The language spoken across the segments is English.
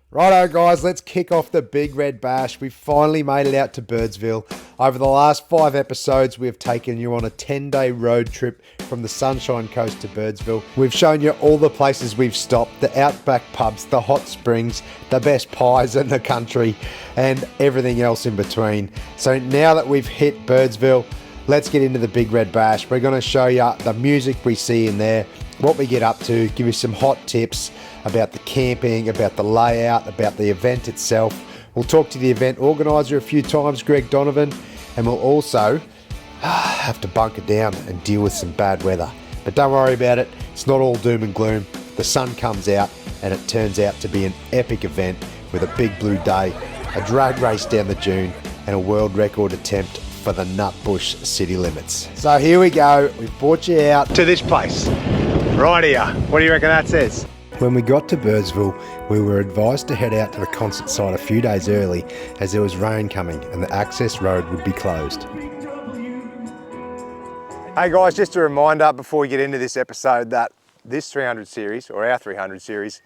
Righto guys, let's kick off the Big Red Bash. We finally made it out to Birdsville. Over the last 5 episodes, we have taken you on a 10-day road trip from the Sunshine Coast to Birdsville. We've shown you all the places we've stopped, the Outback pubs, the hot springs, the best pies in the country, and everything else in between. So now that we've hit Birdsville, let's get into the Big Red Bash. We're going to show you the music we see in there, what we get up to, give you some hot tips about the camping, about the layout, about the event itself. We'll talk to the event organiser a few times, Greg Donovan, and we'll also have to bunker down and deal with some bad weather. But don't worry about it, it's not all doom and gloom. The sun comes out and it turns out to be an epic event with a big blue day, a drag race down the dune, and a world record attempt for the nutbush city limits. So here we go, we've brought you out to this place, right here. What do you reckon that says? When we got to Birdsville, we were advised to head out to the concert site a few days early as there was rain coming and the access road would be closed. Hey guys, just a reminder before we get into this episode that this 300 series, or our 300 series,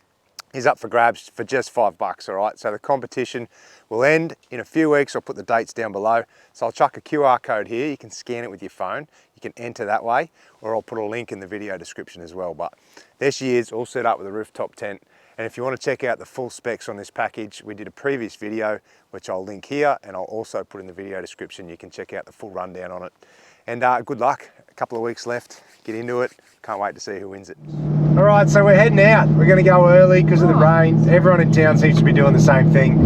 is up for grabs for just $5, all right? So the competition will end in a few weeks. I'll put the dates down below. So I'll chuck a QR code here. You can scan it with your phone. You can enter that way, or I'll put a link in the video description as well. But there she is, all set up with a rooftop tent. And if you want to check out the full specs on this package, we did a previous video, which I'll link here, and I'll also put in the video description. You can check out the full rundown on it. And good luck, a couple of weeks left, get into it. Can't wait to see who wins it. All right, so we're heading out. We're gonna go early because of the rain. Everyone in town seems to be doing the same thing.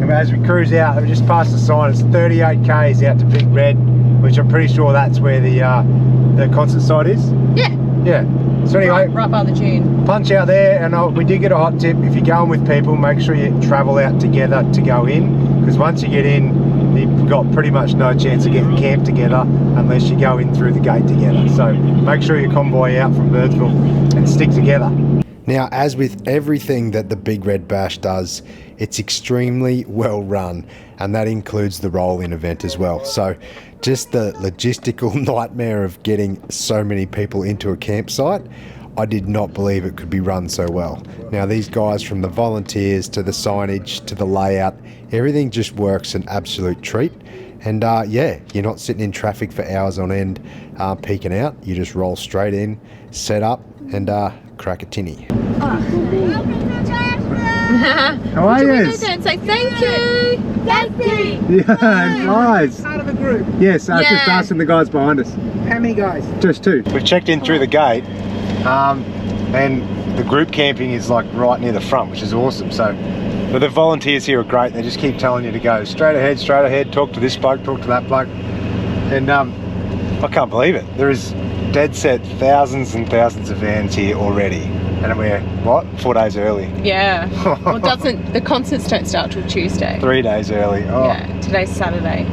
And as we cruise out, we just passed the sign, it's 38 Ks out to Big Red, which I'm pretty sure that's where the concert site is. Yeah. Yeah. So anyway, right by the dune. Punch out there, and we did get a hot tip. If you're going with people, make sure you travel out together to go in, because once you get in, you've got pretty much no chance of getting camped together unless you go in through the gate together. So make sure you convoy out from Birdsville and stick together. Now, as with everything that the Big Red Bash does, it's extremely well run, and that includes the roll-in event as well. So just the logistical nightmare of getting so many people into a campsite, I did not believe it could be run so well. Now these guys, from the volunteers to the signage to the layout, everything just works an absolute treat. And yeah, you're not sitting in traffic for hours on end peeking out. You just roll straight in, set up, and crack a tinny. How are you? Say thank you. Thank you. Yeah, guys. Part of a group. Yes, I was just asking the guys behind us. How many guys? Just 2. We've checked in through the gate, and the group camping is like right near the front, which is awesome. So, but the volunteers here are great. They just keep telling you to go straight ahead, talk to this bloke, talk to that bloke. And I can't believe it. There is dead set thousands and thousands of vans here already. And we're, what, 4 days early? Yeah. Well, the concerts don't start till Tuesday. 3 days early. Oh. Yeah, today's Saturday.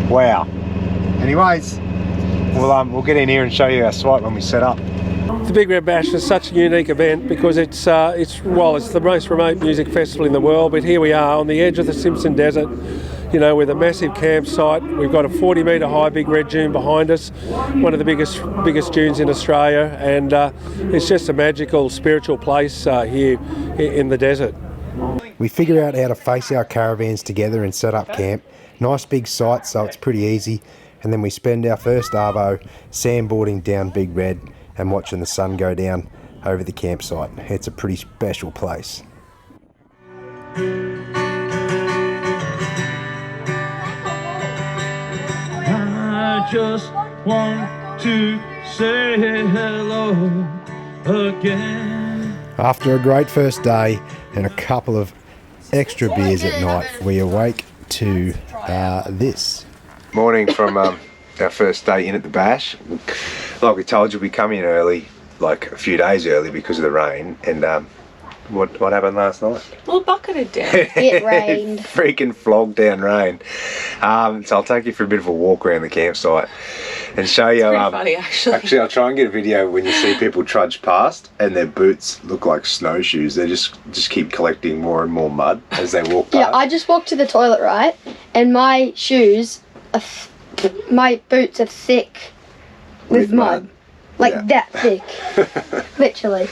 Wow. Anyways, we'll get in here and show you our site when we set up. The Big Red Bash is such a unique event because it's the most remote music festival in the world, but here we are on the edge of the Simpson Desert, you know, with a massive campsite. We've got a 40-metre high Big Red Dune behind us, one of the biggest dunes in Australia, and it's just a magical, spiritual place here in the desert. We figure out how to face our caravans together and set up camp. Nice big site, so it's pretty easy. And then we spend our first arvo sandboarding down Big Red and watching the sun go down over the campsite. It's a pretty special place. I just want to say hello again. After a great first day and a couple of extra beers at night, we awake to this. Morning from our first day in at the Bash. Like we told you, we come in early, like a few days early because of the rain. And what happened last night? Well, bucketed down. It rained. Freaking flogged down rain. So I'll take you for a bit of a walk around the campsite and show you. It's pretty funny, actually. Actually, I'll try and get a video when you see people trudge past and their boots look like snowshoes. They just keep collecting more and more mud as they walk past. Yeah, I just walked to the toilet, right? And my shoes, my boots are thick with mud. Like that thick. Literally.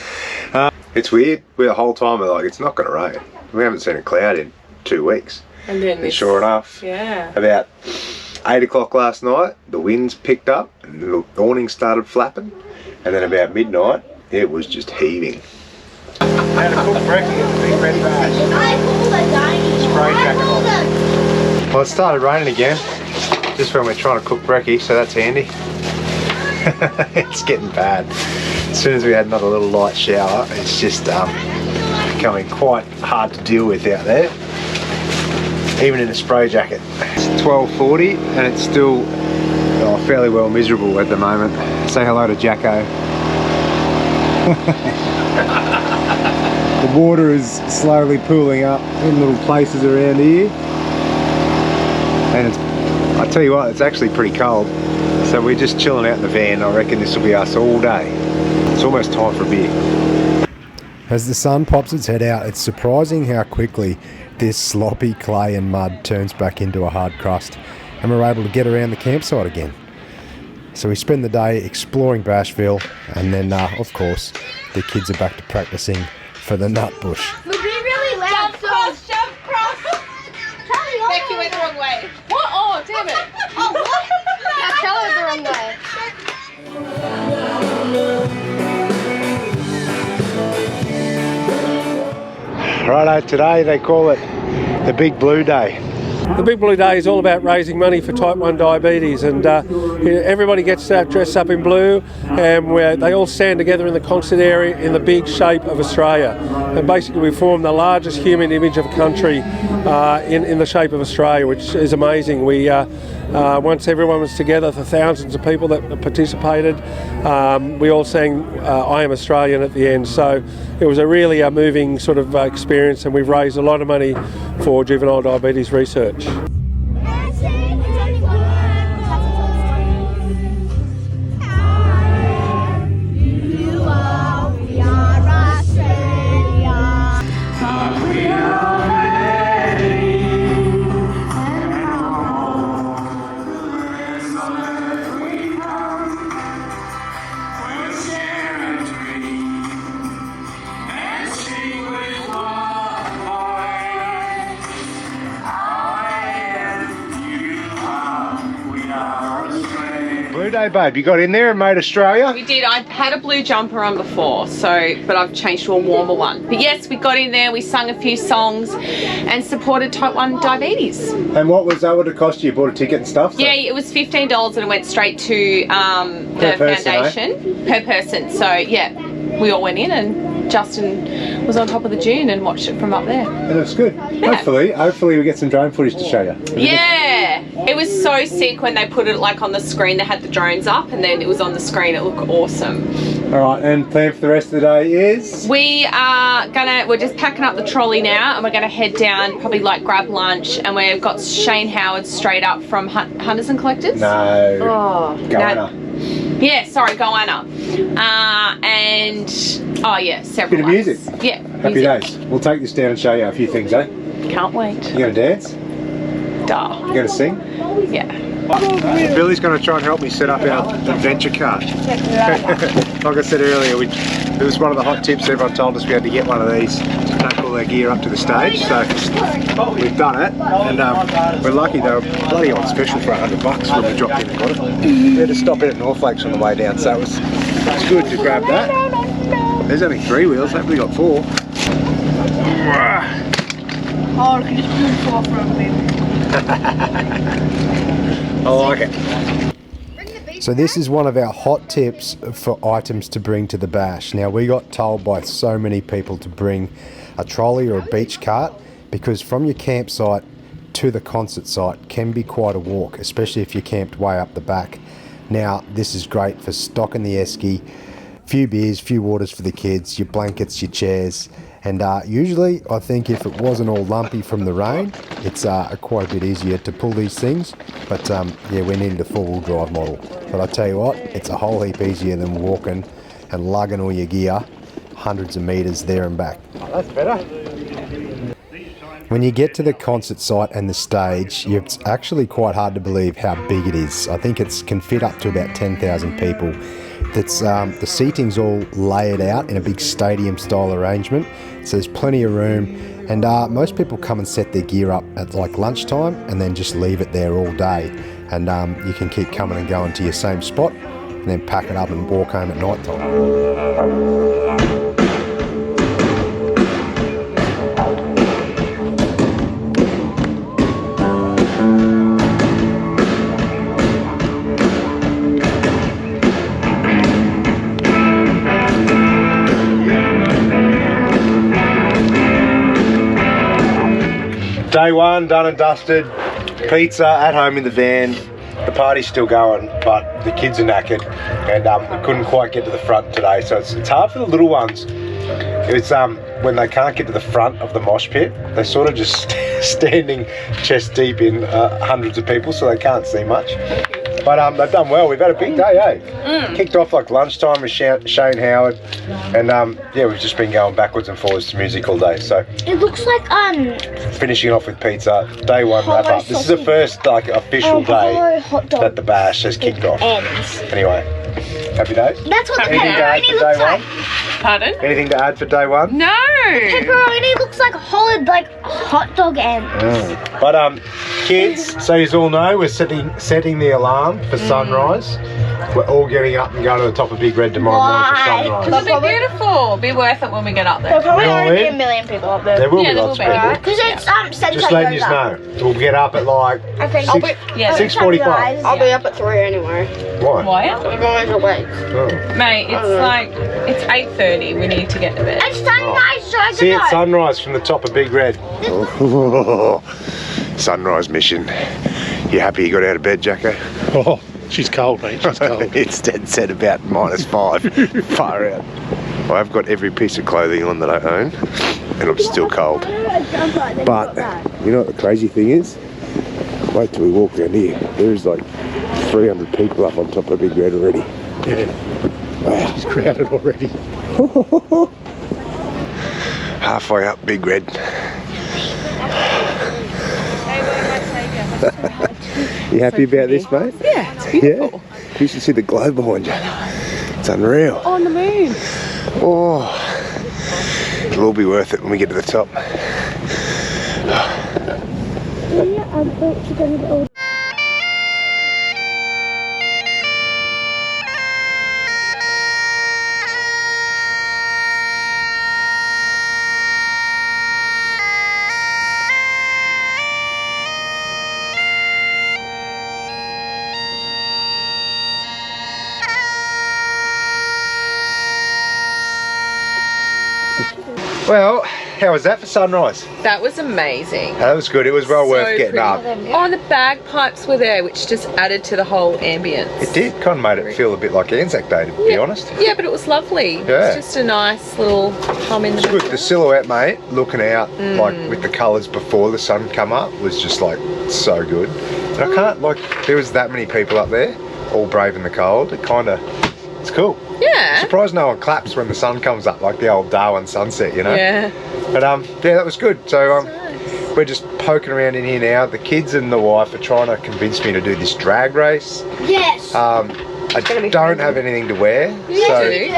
It's weird. The whole time we're like, it's not going to rain. We haven't seen a cloud in 2 weeks. And then And sure enough, about 8 o'clock last night, the winds picked up and the awning started flapping. And then about midnight, it was just heaving. Had a cooked brekkie at the Big Red Bash. Spray jacket on. Well, it started raining again, just when we're trying to cook brekkie, so that's handy. It's getting bad. As soon as we had another little light shower, it's just becoming quite hard to deal with out there, even in a spray jacket. It's 12:40 and it's still fairly well miserable at the moment. Say hello to Jacko. The water is slowly pooling up in little places around here, and I tell you what, it's actually pretty cold, so we're just chilling out in the van. I reckon this will be us all day. It's almost time for a beer. As the sun pops its head out, it's surprising how quickly this sloppy clay and mud turns back into a hard crust, and we're able to get around the campsite again. So we spend the day exploring Bashville, and then of course the kids are back to practicing for the nutbush. Would be really loud. Jump cross. Becky went the wrong way. What? Oh, damn it. Oh, what? Now tell her the wrong way. Righto, today they call it the Big Blue Day. The Big Blue Day is all about raising money for type 1 diabetes, and everybody gets dressed up in blue, and they all stand together in the concert area in the big shape of Australia. And basically we form the largest human image of a country in the shape of Australia, which is amazing. We once everyone was together, the thousands of people that participated, we all sang I Am Australian at the end. So it was a really moving sort of experience, and we've raised a lot of money for juvenile diabetes research. Blue Day, babe. You got in there and made Australia? We did. I had a blue jumper on before, but I've changed to a warmer one. But yes, we got in there, we sung a few songs and supported type 1 diabetes. And what was that? What did it cost you? You bought a ticket and stuff? So? Yeah, it was $15 and it went straight to the foundation per person. So yeah, we all went in and Justin was on top of the dune and watched it from up there. And it was good. Yeah. Hopefully we get some drone footage to show you. Yeah, it was so sick when they put it like on the screen. They had the drones up and then it was on the screen. It looked awesome. All right, and plan for the rest of the day is? We're just packing up the trolley now and we're gonna head down, probably like grab lunch, and we've got Shane Howard straight up from Hunters and Collectors. No. Oh, Goanna. Yeah, sorry, Goanna. And oh yeah, several. Bit of music. Yeah. Happy days. We'll take this down and show you a few things, eh? Can't wait. You gonna dance? Duh. You gonna sing? Yeah. Billy's going to try and help me set up our adventure cart. Like I said earlier, it was one of the hot tips. Everyone told us we had to get one of these to take all our gear up to the stage. So we've done it, and we're lucky they were bloody on special for $100 when we dropped in and got it. We had to stop in at North Lakes on the way down, so it was good to grab that. There's only 3 wheels. Hopefully we got 4. Oh, can you just pull 4 from me? I like it. So this is one of our hot tips for items to bring to the bash. Now, we got told by so many people to bring a trolley or a beach cart, because from your campsite to the concert site can be quite a walk, especially if you're camped way up the back. Now, this is great for stocking the esky, few beers, few waters for the kids, your blankets, your chairs. And usually, I think if it wasn't all lumpy from the rain, it's quite a bit easier to pull these things. But yeah, we needed a 4-wheel drive model. But I tell you what, it's a whole heap easier than walking and lugging all your gear hundreds of metres there and back. Oh, that's better. When you get to the concert site and the stage, it's actually quite hard to believe how big it is. I think it can fit up to about 10,000 people. That's the seating's all laid out in a big stadium-style arrangement, so there's plenty of room. And most people come and set their gear up at like lunchtime and then just leave it there all day. And you can keep coming and going to your same spot and then pack it up and walk home at night time. Day one, done and dusted. Pizza at home in the van. The party's still going, but the kids are knackered, and we couldn't quite get to the front today. So it's hard for the little ones. It's when they can't get to the front of the mosh pit, they're sort of just standing chest deep in hundreds of people, so they can't see much. But they've done well. We've had a big day, eh? Kicked off like lunchtime with Shane Howard, and yeah, we've just been going backwards and forwards to music all day. So it looks like finishing off with pizza. Day one wrap up. This is the first like official day that the bash has kicked off. Anyway, happy days. That's what the Anything to add pepperoni for looks day like. one? Pardon? Anything to add for day one? No. Pepperoni looks like hot dog ends. But kids, so you all know, we're setting the alarm for sunrise. We're all getting up and going to the top of Big Red tomorrow morning for sunrise. It'll be beautiful. Be worth it when we get up there. There'll probably We all already be in? a million people up there. There will Yeah, be there lots will of be. people. Because it's Central Just letting you Yoga. know, we'll get up at like I think 6:45. I'll be up at 3 anyway. Why? Why? Everyone's awake. Oh. Mate, it's like, it's 8:30. We need to get to bed. It's sunrise, so I See can it go. sunrise from the top of Big Red. Sunrise mission. You happy you got out of bed, Jacko? Oh, she's cold, mate. She's cold. It's dead set about -5. Far out. I've got every piece of clothing on that I own, and I'm still cold. But you know what the crazy thing is? Wait till we walk around here. There's like 300 people up on top of Big Red already. Yeah. Wow. It's crowded already. Halfway up Big Red. You happy about this, mate? Yeah, it's beautiful. Yeah? You should see the glow behind you. It's unreal. On the moon. Oh, it'll all be worth it when we get to the top. Well, how was that for sunrise? That was amazing. That was good. It was well So worth getting pretty. up. Oh, the bagpipes were there, which just added to the whole ambience. It did. Kind of made it feel a bit like Anzac Day, to be honest. Yeah, but it was lovely. It Yeah. was just a nice little hum in the It's good. The silhouette, mate, looking out like with the colours before the sun come up was just like so good. And I can't, like, there was that many people up there, all braving the cold. It kind of, it's cool. Yeah. Surprised no one claps when the sun comes up, like the old Darwin sunset, you know? Yeah. But yeah, that was good. So we're just poking around in here now. The kids and the wife are trying to convince me to do this drag race. Yes. I don't have anything to wear. You so do.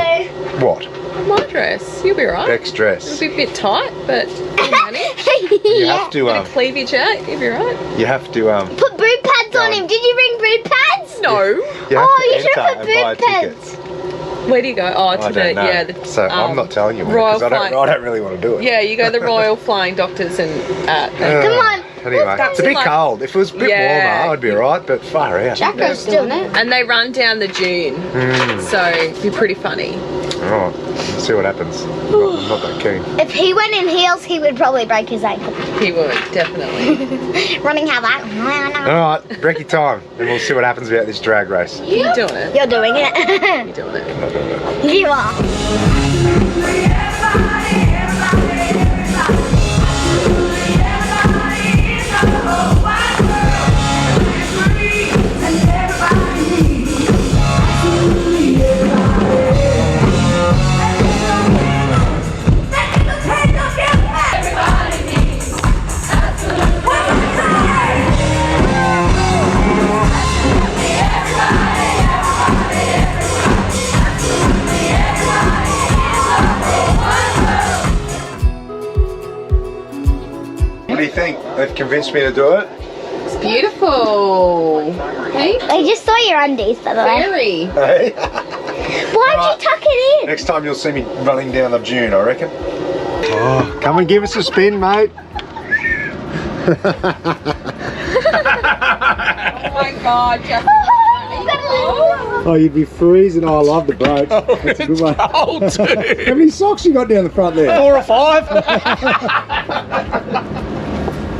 what? My dress. You'll be right. Beck's dress. It'll be a bit tight, but you'll manage. You have to Bit of cleavage out. You'll be right. you have to Put boot pads on him. Did you bring boot pads? No. you have Oh, you to should enter have and buy boot pads. tickets. Where do you go? Oh, I to don't the know. yeah. The, So I'm not telling you Royal because I Flying. don't really want to do it. Yeah, you go the Royal Flying Doctors and Come on. Anyway, That's it's a bit like- cold. If it was a bit Yeah. warmer, I'd be alright, but far out. Jacko's still there. and they run down the dune, so it'd be pretty funny. Alright, let's see what happens. I'm not that keen. If he went in heels, he would probably break his ankle. He would definitely. Running how that. Alright, brekkie time, and we'll see what happens about this drag race. You're doing it. You're doing it. You're doing it. You are. do you think? They've convinced me to do it. It's beautiful. Hey? I just saw your undies, by the way. Very. Hey? Why'd you tuck it in? Next time you'll see me running down the dune, I reckon. Oh, come and give us a spin, mate. Oh my God, Justin. Oh, you'd be freezing. Oh, I love the boat. That's a good one. Cold too. How many socks you got down the front there? 4 or 5.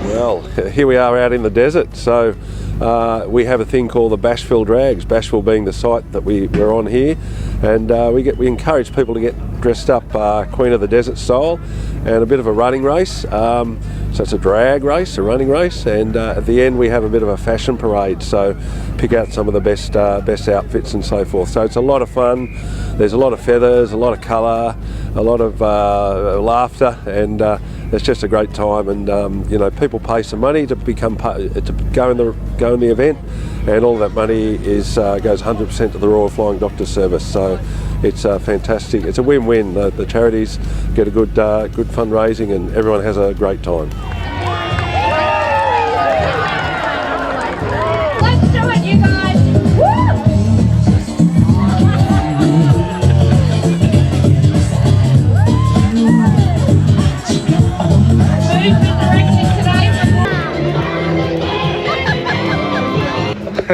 Well, here we are out in the desert. So we have a thing called the Bashville Drags. Bashville being the site that we're on here, and we encourage people to get dressed up Queen of the Desert style, and a bit of a running race. So it's a drag race, a running race, and at the end we have a bit of a fashion parade. So pick out some of the best outfits and so forth. So it's a lot of fun. There's a lot of feathers, a lot of colour, a lot of laughter, and it's just a great time. And you know, people pay some money to go in the event, and all that money goes 100% to the Royal Flying Doctor Service. So it's fantastic. It's a win-win. The charities get a good fundraising, and everyone has a great time. Let's do it, you guys. Woo!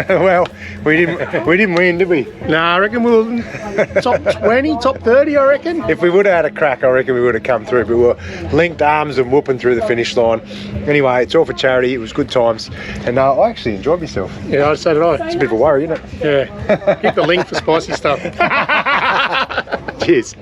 Well, we didn't win, did we? No, I reckon we'll top 20, top 30, I reckon. If we would have had a crack, I reckon we would have come through, but we were linked arms and whooping through the finish line. Anyway, it's all for charity. It was good times, and I actually enjoyed myself. Yeah, so did I. It's a bit of a worry, isn't it? Yeah. Hit the link for spicy stuff. Cheers.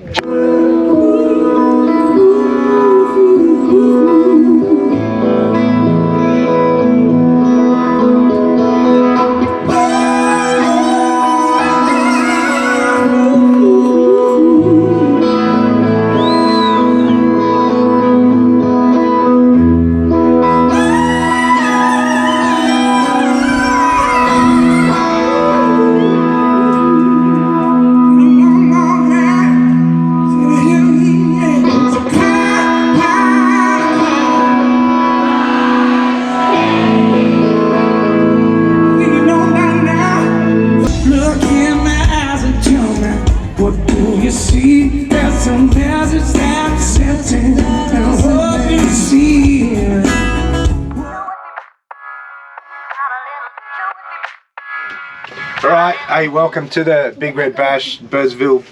Right, hey, welcome to the Big Red Bash Birdsville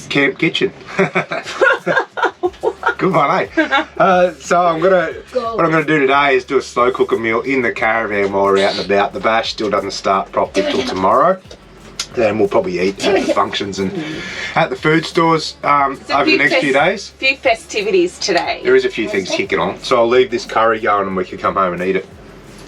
Camp Kitchen. Good one, eh? So what I'm gonna do today is do a slow cooker meal in the caravan while we're out and about. The bash still doesn't start properly till tomorrow. Then we'll probably eat at the functions and at the food stores over the next few days. Few festivities today. There is a few things kicking on, so I'll leave this curry going and we can come home and eat it.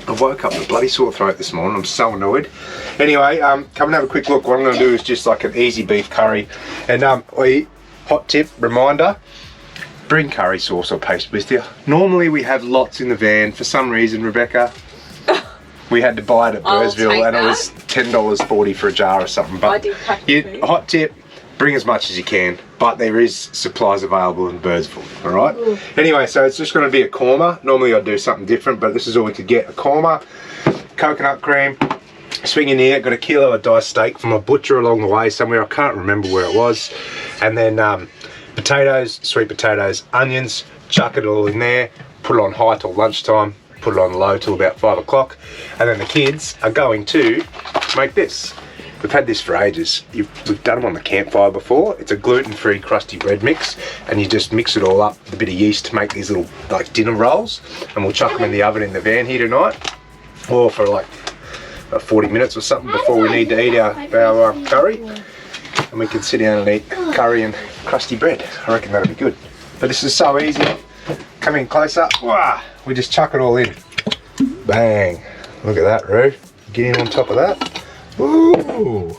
I woke up with a bloody sore throat this morning. I'm so annoyed. Anyway, come and have a quick look. What I'm going to do is just like an easy beef curry. And hot tip, reminder, bring curry sauce or paste with you. Normally we have lots in the van. For some reason, Rebecca, we had to buy it at Birdsville, and it was $10.40 for a jar or something. But I did pack hot tip, bring as much as you can, but there is supplies available in Birdsville, all right? Ooh. Anyway, so it's just going to be a korma. Normally I'd do something different, but this is all we could get. A korma, coconut cream, swing in here, got a kilo of diced steak from a butcher along the way somewhere. I can't remember where it was. And then potatoes, sweet potatoes, onions, chuck it all in there, put it on high till lunchtime, put it on low till about 5 o'clock. And then the kids are going to make this. We've had this for ages. We've done them on the campfire before. It's a gluten-free crusty bread mix, and you just mix it all up with a bit of yeast to make these little like dinner rolls, and we'll chuck them in the oven in the van here tonight, or for like 40 minutes or something before we need to eat our curry, and we can sit down and eat curry and crusty bread. I reckon that'll be good. But this is so easy. Come in closer. Wow. We just chuck it all in. Bang. Look at that, Roo. Get in on top of that. Ooh.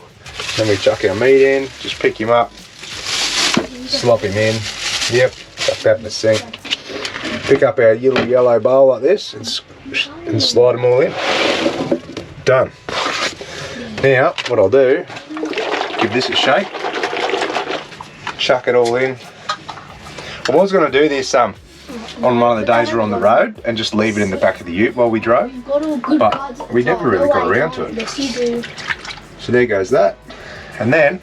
Then we chuck our meat in, just pick him up, slop him in. Yep, chuck that in the sink. Pick up our little yellow bowl like this and slide them all in. Done. Now, what I'll do, give this a shake, chuck it all in. I was going to do this on one of the days we're on the road and just leave it in the back of the ute while we drove. But we never really got around to it. Yes, you do. So there goes that. And then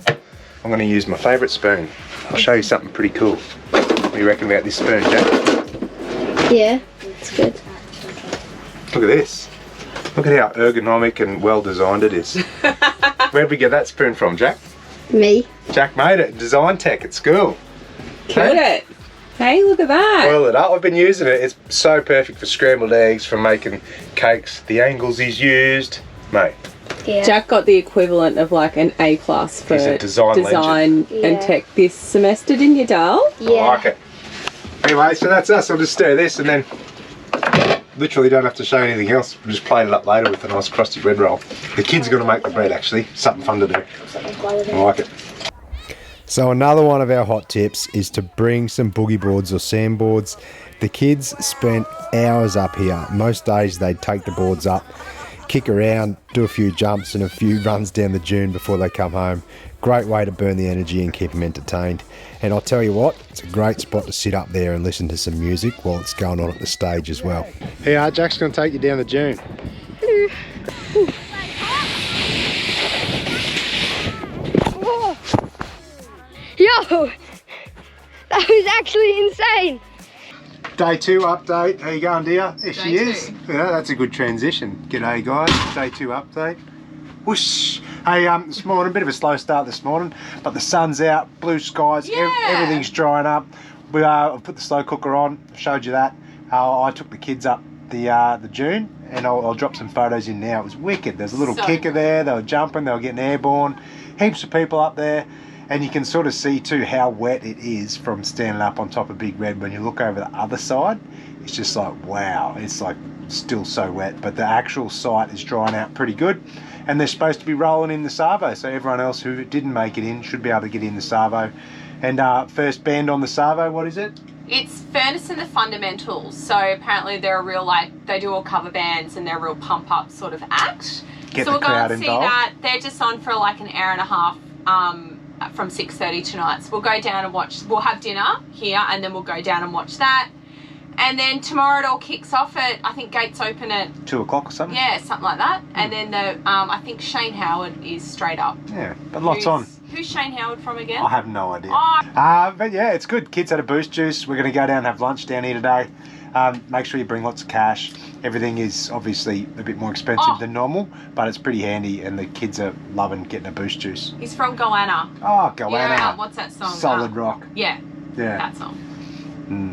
I'm going to use my favourite spoon. I'll show you something pretty cool. What do you reckon about this spoon, Jack? Yeah, it's good. Look at this. Look at how ergonomic and well designed it is. Where'd we get that spoon from, Jack? Me. Jack made it. Design tech at school. Killed it. Hey, look at that. Boil it up. I've been using it. It's so perfect for scrambled eggs, for making cakes. The angles he's used, mate. Yeah. Jack got the equivalent of like an A+ for He's a design and Yeah. tech this semester, didn't you, Dal? Yeah. I like it. Anyway, so that's us. I'll just stir this and then literally don't have to show anything else. We'll just plate it up later with a nice crusty bread roll. The kids are going to make the bread actually. Something fun to do. I like it. So another one of our hot tips is to bring some boogie boards or sandboards. The kids spent hours up here. Most days they'd take the boards up, kick around, do a few jumps and a few runs down the dune before they come home. Great way to burn the energy and keep them entertained. And I'll tell you what, it's a great spot to sit up there and listen to some music while it's going on at the stage as well. Here, Jack's going to take you down the dune. Yo! That was actually insane. Day 2 update. How you going, dear? There she is. Yeah, that's a good transition. G'day, guys. Day 2 update. Whoosh. Hey, this morning, a bit of a slow start this morning, but the sun's out, blue skies, everything's drying up. I've put the slow cooker on. I've showed you that. I took the kids up the dune, and I'll drop some photos in now. It was wicked. There's a little kicker there. They were jumping. They were getting airborne. Heaps of people up there. And you can sort of see too how wet it is from standing up on top of Big Red. When you look over the other side, it's just like, wow, it's like still so wet. But the actual site is drying out pretty good. And they're supposed to be rolling in the Savo. So everyone else who didn't make it in should be able to get in the Savo. And first band on the Savo, what is it? It's Furnace and the Fundamentals. So apparently they're a real, like, they do all cover bands and they're a real pump up sort of act. Get so the we'll go crowd and see involved. that. They're just on for like an hour and a half. From 6:30 tonight. So we'll go down and watch, we'll have dinner here and then we'll go down and watch that. And then tomorrow it all kicks off at, I think gates open at 2 o'clock or something? yeah, something like that. And then the I think Shane Howard is straight up. Yeah, but lots on. Who's Shane Howard from again? I have no idea. Oh. But yeah, it's good. Kids had a boost juice. We're going to go down and have lunch down here today. Make sure you bring lots of cash. Everything is obviously a bit more expensive than normal, but it's pretty handy and the kids are loving getting a boost juice. He's from Goanna. Oh, Goanna. Yeah, what's that song? Solid Rock. Yeah, Yeah. that song.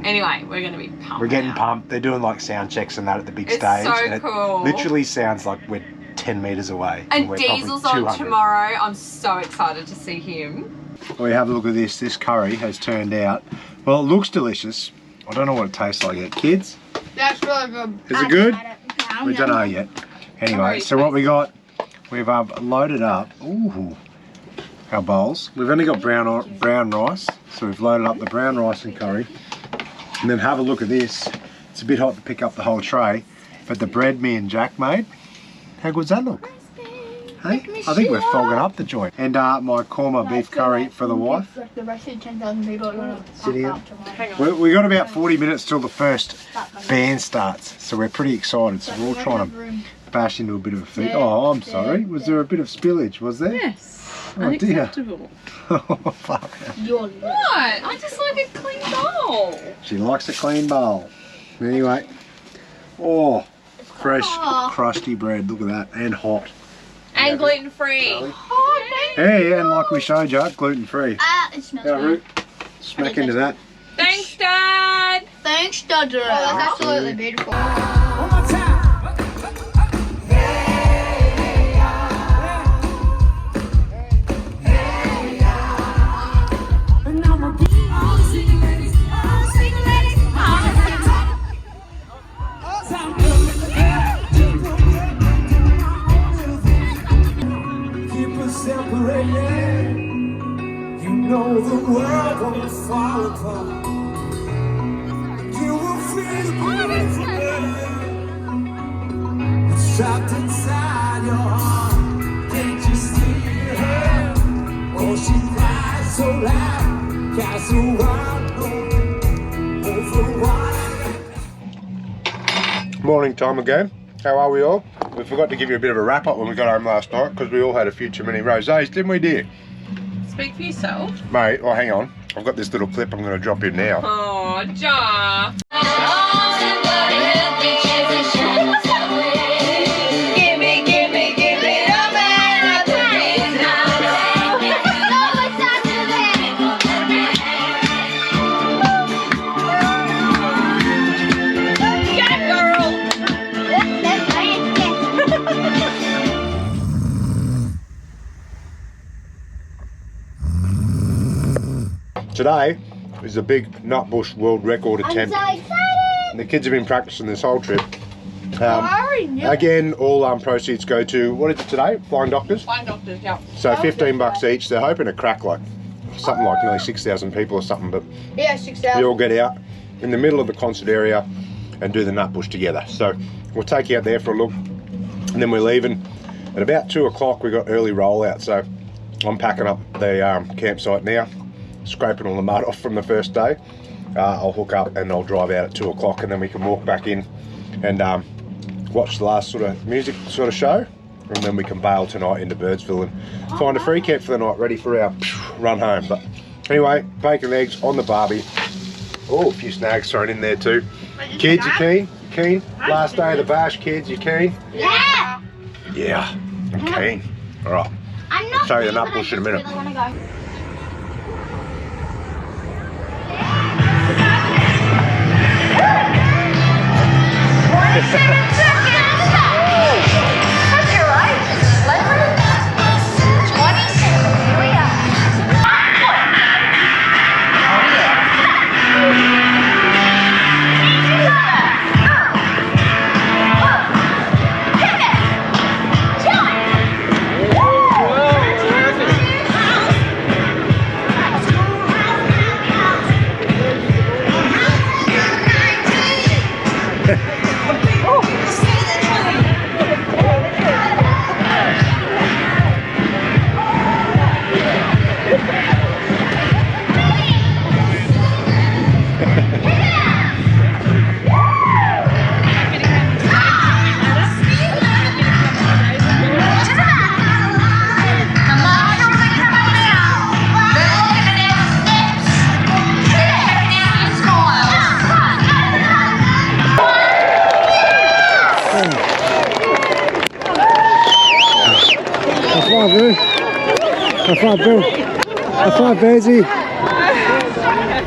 Anyway, we're going to be pumped. We're getting out. pumped. They're doing like sound checks and that at the big It's stage. so and cool. It literally sounds like we're 10 metres away. And we're probably Diesel's on 200. tomorrow. I'm so excited to see him. We have a look at this. This curry has turned out, well, it looks delicious. I don't know what it tastes like yet. Kids? That's really good. Is it good? We don't know yet. Anyway, so what we got, we've loaded up, our bowls. We've only got brown rice, so we've loaded up the brown rice and curry. And then have a look at this. It's a bit hot to pick up the whole tray, but the bread me and Jack made, how good's that look? Hey, I think we're fogging up the joint. And my korma beef curry for the wife. The rest of the 10,000 people are going to Sit here. We got about 40 minutes till the first band starts, so we're pretty excited. So we're all trying to bash into a bit of a feed. Oh, I'm sorry. Was there a bit of spillage? Was there? Yes. Oh dear. Unacceptable. Oh fuck. What? I just like a clean bowl. She likes a clean bowl. Anyway. Oh, fresh, crusty bread. Look at that, and hot. And gluten free. Hey, and like we showed you, gluten free. It smells Yeah, good. Root. Smack into that. Thanks, Dad. Thanks, Dodger. Oh, that's absolutely beautiful. You know the world won't fall apart. You will feel it's trapped inside your heart. Can't you see her? Oh, she cries so loud. Cast a wild over water. Morning time again. How are we all? We forgot to give you a bit of a wrap up when we got home last night because we all had a few too many rosés, didn't we, dear? Speak for yourself. Mate, oh, hang on. I've got this little clip I'm going to drop in now. Oh, Jar. Today is a big nutbush world record attempt. I'm so excited! And the kids have been practicing this whole trip. Again, all proceeds go to, what is it today? Flying Doctors? Flying Doctors, yeah. So 15 bucks each. They're hoping to crack like something like nearly 6,000 people or something, but Yeah, 6,000. we all get out in the middle of the concert area and do the nutbush together. So we'll take you out there for a look, and then we're leaving at about 2 o'clock. We got early rollout, so I'm packing up the campsite now, scraping all the mud off from the first day. I'll hook up and I'll drive out at 2 o'clock, and then we can walk back in and watch the last sort of music sort of show, and then we can bail tonight into Birdsville and find a free camp for the night, ready for our run home. But anyway, bacon and eggs on the barbie. Oh, a few snags thrown in there too. Kids, you keen? Keen? Last day of the bash, kids, you keen? Yeah! Yeah, I'm keen. All right, I'm not show you the keen, but nutbush I in a minute. just really wanna go.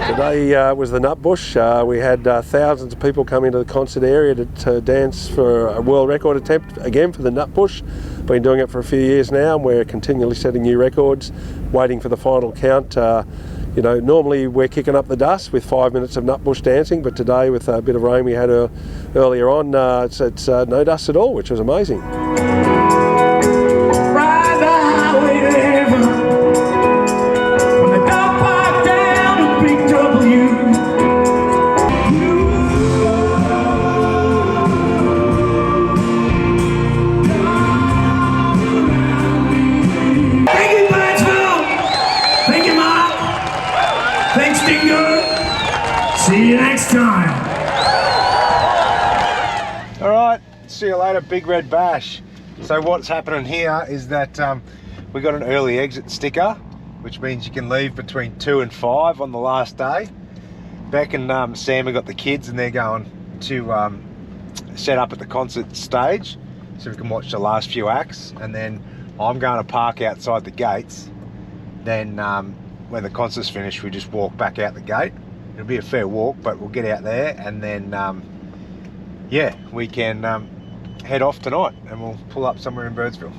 Today was the nutbush. We had thousands of people come into the concert area to dance for a world record attempt again for the nutbush. Been doing it for a few years now, and we're continually setting new records, waiting for the final count. You know, normally we're kicking up the dust with 5 minutes of nutbush dancing, but today with a bit of rain we had earlier on, it's no dust at all, which was amazing. Ride the highway to heaven. When the dog parked down a big W. Thank you, Bashville. Thank you, Mark. Thanks, Dingo. See you next time. All right, see you later, Big Red Bash. So what's happening here is that we got an early exit sticker, which means you can leave between 2 and 5 on the last day. Beck and Sam have got the kids, and they're going to set up at the concert stage so we can watch the last few acts, and then I'm going to park outside the gates. Then when the concert's finished, we just walk back out the gate. It'll be a fair walk, but we'll get out there, and then yeah, we can head off tonight, and we'll pull up somewhere in Birdsville.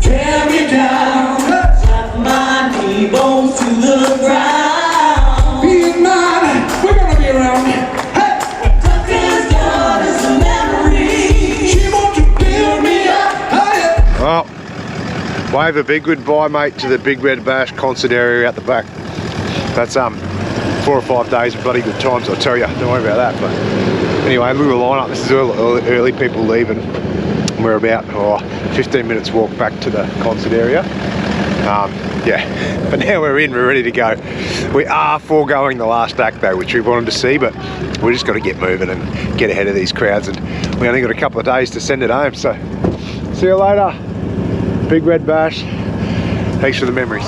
Tear me down, slap my knee. wave a big goodbye, mate, to the Big Red Bash concert area out the back. That's 4 or 5 days of bloody good times, I'll tell you. Don't worry about that. But anyway, look at the lineup. This is early people leaving. We're about 15 minutes walk back to the concert area. Yeah, but now we're ready to go. We are foregoing the last act though, which we wanted to see, but we just got to get moving and get ahead of these crowds, and we only got a couple of days to send it home. So see you later, Big Red Bash. Thanks for the memories.